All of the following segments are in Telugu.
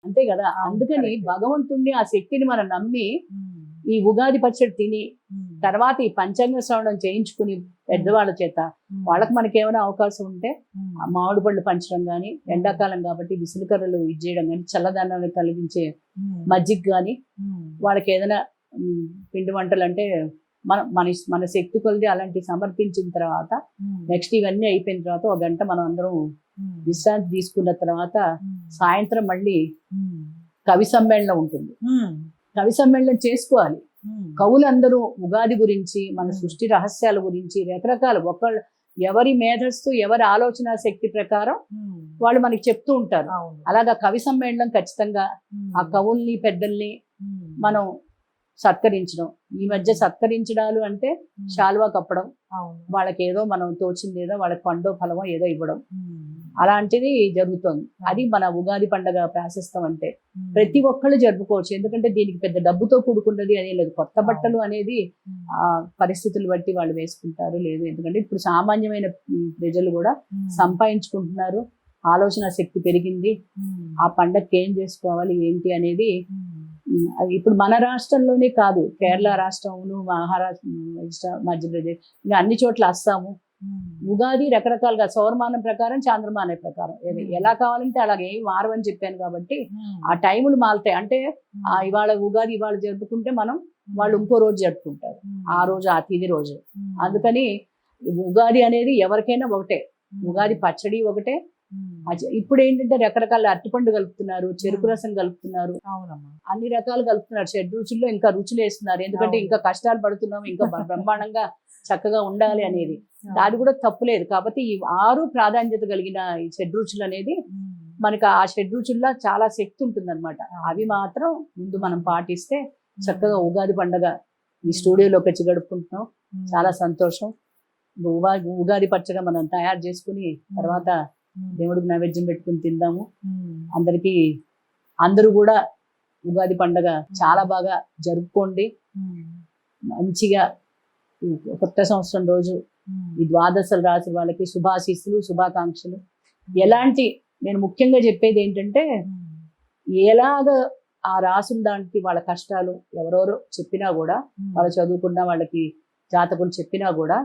అంతే కదా. అందుకని భగవంతుణ్ణి ఆ శక్తిని మనం నమ్మి ఈ ఉగాది పచ్చడి తిని తర్వాత ఈ పంచాంగ శ్రవణం చేయించుకుని పెద్దవాళ్ళ చేత వాళ్ళకి మనకి ఏమైనా అవకాశం ఉంటే మామిడి పళ్ళు పంచడం కానీ, ఎండాకాలం కాబట్టి విసులుకర్రలు ఇచ్చేయడం కానీ, చల్లదనాన్ని కలిగించే మజ్జిగ కానీ, వాళ్ళకి ఏదైనా పిండి వంటలు అంటే మన మన మన శక్తి కొలిది అలాంటివి సమర్పించిన తర్వాత నెక్స్ట్ ఇవన్నీ అయిపోయిన తర్వాత ఒక గంట మనం అందరం విశ్రాంతి తీసుకున్న తర్వాత సాయంత్రం మళ్ళీ కవి సమ్మేళనం ఉంటుంది. కవి సమ్మేళనం చేసుకోవాలి. కవులందరూ ఉగాది గురించి, మన సృష్టి రహస్యాల గురించి రకరకాల ఒకళ్ళు ఎవరి మేధస్సు ఎవరి ఆలోచన శక్తి ప్రకారం వాళ్ళు మనకి చెప్తూ ఉంటారు. అలాగా కవి సమ్మేళనం ఖచ్చితంగా ఆ కవుల్ని పెద్దల్ని మనం సత్కరించడం. ఈ మధ్య సత్కరించడాలు అంటే శాలువా కప్పడం, వాళ్ళకి ఏదో మనం తోచింది ఏదో వాళ్ళకి పండో ఫలమో ఏదో ఇవ్వడం, అలాంటిది జరుగుతుంది. అది మన ఉగాది పండగ ప్రాశస్తం. అంటే ప్రతి ఒక్కళ్ళు జరుపుకోవచ్చు. ఎందుకంటే దీనికి పెద్ద డబ్బుతో కూడుకున్నది అనేది లేదు. కొత్త బట్టలు అనేది ఆ పరిస్థితులు బట్టి వాళ్ళు వేసుకుంటారు లేదు. ఎందుకంటే ఇప్పుడు సామాన్యమైన ప్రజలు కూడా సంపాదించుకుంటున్నారు. ఆలోచన శక్తి పెరిగింది. ఆ పండగకి ఏం చేసుకోవాలి ఏంటి అనేది ఇప్పుడు మన రాష్ట్రంలోనే కాదు, కేరళ రాష్ట్రమును, మహారాష్ట్ర, మధ్యప్రదేశ్, ఇంకా అన్ని చోట్ల అస్సాము ఉగాది రకరకాలుగా సౌరమానం ప్రకారం చాంద్రమాన ప్రకారం ఎలా కావాలంటే అలాగే ఏం మారవని చెప్పాను కాబట్టి ఆ టైములు మారుతాయి. అంటే ఇవాళ ఉగాది ఇవాళ జరుపుకుంటే మనం వాళ్ళు ఇంకో రోజు జరుపుకుంటారు, ఆ రోజు ఆ తిథి రోజు. అందుకని ఉగాది అనేది ఎవరికైనా ఒకటే, ఉగాది పచ్చడి ఒకటే. ఇప్పుడు ఏంటంటే రకరకాల అరటిపండు కలుపుతున్నారు, చెరుకు రసం కలుపుతున్నారు, అన్ని రకాలు కలుపుతున్నారు. షెడ్ రుచుల్లో ఇంకా రుచులు వేస్తున్నారు. ఎందుకంటే ఇంకా కష్టాలు పడుతున్నాం, ఇంకా బ్రహ్మాండంగా చక్కగా ఉండాలి అనేది. అది కూడా తప్పులేదు. కాబట్టి ఈ 6 ప్రాధాన్యత కలిగిన ఈ షెడ్ రుచులు అనేది మనకి ఆ షెడ్ రుచుల్లో చాలా శక్తి ఉంటుంది అనమాట. అవి మాత్రం ముందు మనం పాటిస్తే చక్కగా ఉగాది పండగ ఈ స్టూడియోలోకి వచ్చి గడుపుకుంటున్నాం. చాలా సంతోషం. ఉగాది పచ్చగా మనం తయారు చేసుకుని తర్వాత దేవుడికి నైవేద్యం పెట్టుకుని తిందాము. అందరూ కూడా ఉగాది పండగ చాలా బాగా జరుపుకోండి. మంచిగా కొత్త సంవత్సరం రోజు ఈ 12 రాశి వాళ్ళకి శుభాశీస్సులు, శుభాకాంక్షలు. నేను ముఖ్యంగా చెప్పేది ఏంటంటే ఎలాగ ఆ రాసుల దానికి వాళ్ళ కష్టాలు ఎవరెవరో చెప్పినా కూడా, వాళ్ళు చదువుకున్నా వాళ్ళకి జాతకులు చెప్పినా కూడా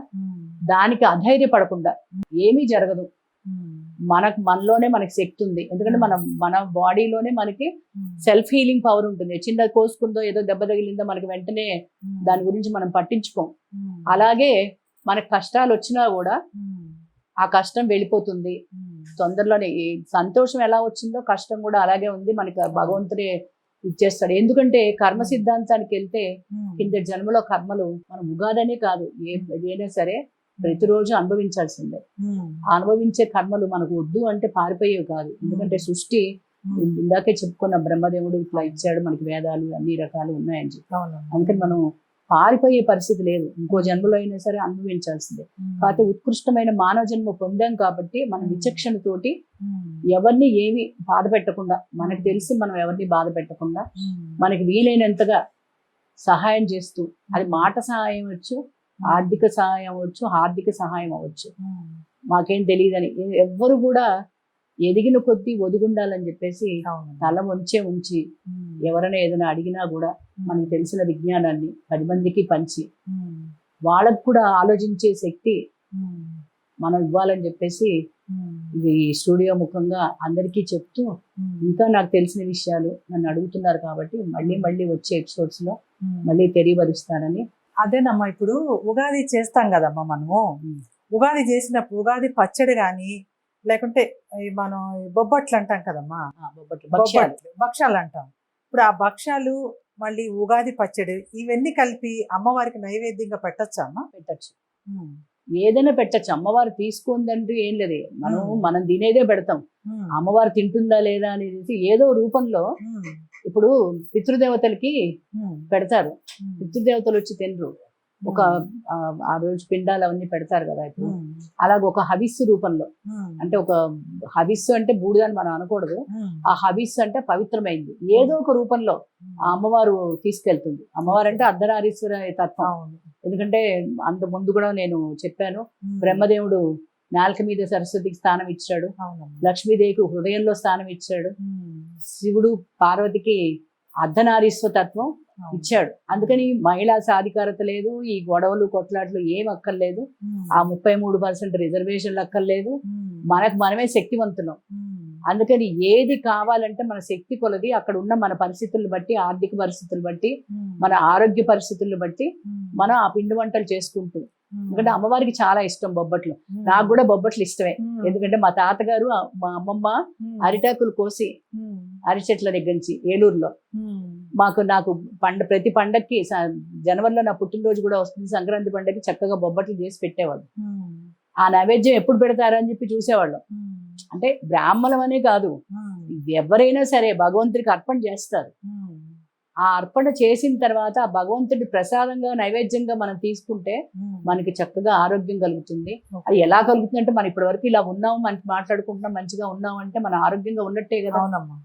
దానికి అధైర్యపడకుండా ఏమీ జరగదు. మనలోనే మనకి శక్తి ఉంది. ఎందుకంటే మన బాడీలోనే మనకి సెల్ఫ్ హీలింగ్ పవర్ ఉంటుంది. చిన్న కోసుకుందో ఏదో దెబ్బ తగిలిందో మనకి వెంటనే దాని గురించి మనం పట్టించుకోం. అలాగే మనకు కష్టాలు వచ్చినా కూడా ఆ కష్టం వెళ్ళిపోతుంది తొందరలోనే. సంతోషం ఎలా వచ్చిందో కష్టం కూడా అలాగే ఉంది. మనకి భగవంతుడే ఇచ్చేస్తాడు. ఎందుకంటే కర్మ సిద్ధాంతానికి వెళ్తే కింద జన్మలో కర్మలు మనం ఉగాదనే కాదు ఏదైనా సరే ప్రతిరోజు అనుభవించాల్సిందే. అనుభవించే కర్మలు మనకు వద్దు అంటే పారిపోయేవి కాదు. ఎందుకంటే సృష్టి ఇందాకే చెప్పుకున్న బ్రహ్మదేవుడు ఇట్లా ఇచ్చాడు మనకి, వేదాలు అన్ని రకాలు ఉన్నాయని చెప్పి. అందుకని మనం పారిపోయే పరిస్థితి లేదు. ఇంకో జన్మలో అయినా సరే అనుభవించాల్సిందే. కాకపోతే ఉత్కృష్టమైన మానవ జన్మ పొందాం కాబట్టి మనం విచక్షణతోటి ఎవరిని ఏమి బాధ పెట్టకుండా, మనకు తెలిసి మనం ఎవరిని బాధ పెట్టకుండా మనకి వీలైనంతగా సహాయం చేస్తూ, అది మాట సహాయం అవ్వచ్చు, ఆర్థిక సహాయం అవ్వచ్చు, ఆర్థిక సహాయం అవ్వచ్చు, మాకేం తెలియదని ఎవ్వరు కూడా ఎదిగిన కొద్దీ ఒదిగుండాలని చెప్పేసి తల ఉంచి ఎవరైనా ఏదైనా అడిగినా కూడా మనకు తెలిసిన విజ్ఞానాన్ని 10 మందికి పంచి వాళ్ళకు కూడా ఆలోచించే శక్తి మనం ఇవ్వాలని చెప్పేసి ఇది స్టూడియో ముఖంగా అందరికీ చెప్తూ, ఇంకా నాకు తెలిసిన విషయాలు నన్ను అడుగుతున్నారు కాబట్టి మళ్ళీ వచ్చే ఎపిసోడ్స్ లో మళ్ళీ తెలియపరుస్తానని. అదేనమ్మా, ఇప్పుడు ఉగాది చేస్తాం కదమ్మా మనము. ఉగాది చేసినప్పుడు ఉగాది పచ్చడి కానీ లేకుంటే మనం బొబ్బట్లు అంటాం కదమ్మా, భక్షాలు అంటాం. ఇప్పుడు ఆ భక్షాలు మళ్ళీ ఉగాది పచ్చడి ఇవన్నీ కలిపి అమ్మవారికి నైవేద్యంగా పెట్టచ్చా అమ్మా? పెట్టచ్చు, ఏదైనా పెట్టచ్చు. అమ్మవారు తీసుకుందంటూ ఏం లేదు. మనం తినేదే పెడతాం. అమ్మవారు తింటుందా లేదా అనేది ఏదో రూపంలో. ఇప్పుడు పితృదేవతలకి పెడతారు, పితృదేవతలు వచ్చి తినరు. ఆ రోజు పిండాలు అవన్నీ పెడతారు కదా. ఇప్పుడు అలాగే ఒక హవిస్సు రూపంలో, అంటే ఒక హవిస్సు అంటే బూడిదని మనం అనకూడదు. ఆ హవిస్సు అంటే పవిత్రమైంది. ఏదో ఒక రూపంలో ఆ అమ్మవారు తీసుకెళ్తుంది. అమ్మవారు అంటే అర్ధనారీశ్వర తత్వం. ఎందుకంటే అంత ముందు కూడా నేను చెప్పాను, బ్రహ్మదేవుడు నాలుక మీద సరస్వతికి స్థానం ఇచ్చాడు, లక్ష్మీదేవికి హృదయంలో స్థానం ఇచ్చాడు, శివుడు పార్వతికి అర్ధనారీశ్వ తత్వం ఇచ్చాడు. అందుకని మహిళా సాధికారత లేదు, ఈ గొడవలు కొట్లాట్లు ఏం అక్కర్లేదు, ఆ 33% రిజర్వేషన్లు అక్కర్లేదు, మనకు మనమే శక్తివంతులం. అందుకని ఏది కావాలంటే మన శక్తి కొలది అక్కడ ఉన్న మన పరిస్థితులను బట్టి, ఆర్థిక పరిస్థితులు బట్టి, మన ఆరోగ్య పరిస్థితులను బట్టి మనం ఆ పిండి వంటలు చేసుకుంటూ, ఎందుకంటే అమ్మవారికి చాలా ఇష్టం బొబ్బట్లు. నాకు కూడా బొబ్బట్లు ఇష్టమే. ఎందుకంటే మా తాతగారు మా అమ్మమ్మ అరిటాకులు కోసి అరిచెట్ల దగ్గర నుంచి ఏలూరులో నాకు ప్రతి పండక్కి జనవరిలో నా పుట్టినరోజు కూడా వస్తుంది, సంక్రాంతి పండగకి చక్కగా బొబ్బట్లు చేసి పెట్టేవాళ్ళు. ఆ నైవేద్యం ఎప్పుడు పెడతారని చెప్పి చూసేవాళ్ళం. అంటే బ్రాహ్మణం అనే కాదు, ఎవరైనా సరే భగవంతుడికి అర్పణ చేస్తారు. ఆ అర్పణ చేసిన తర్వాత ఆ భగవంతుడి ప్రసాదంగా నైవేద్యంగా మనం తీసుకుంటే మనకి చక్కగా ఆరోగ్యం కలుగుతుంది. అది ఎలా కలుగుతుంది అంటే మనం ఇప్పటి వరకు ఇలా ఉన్నాము, మనకి మాట్లాడుకుంటున్నాం, మంచిగా ఉన్నాం అంటే మన ఆరోగ్యంగా ఉన్నట్టే కదా. అవునమ్మా.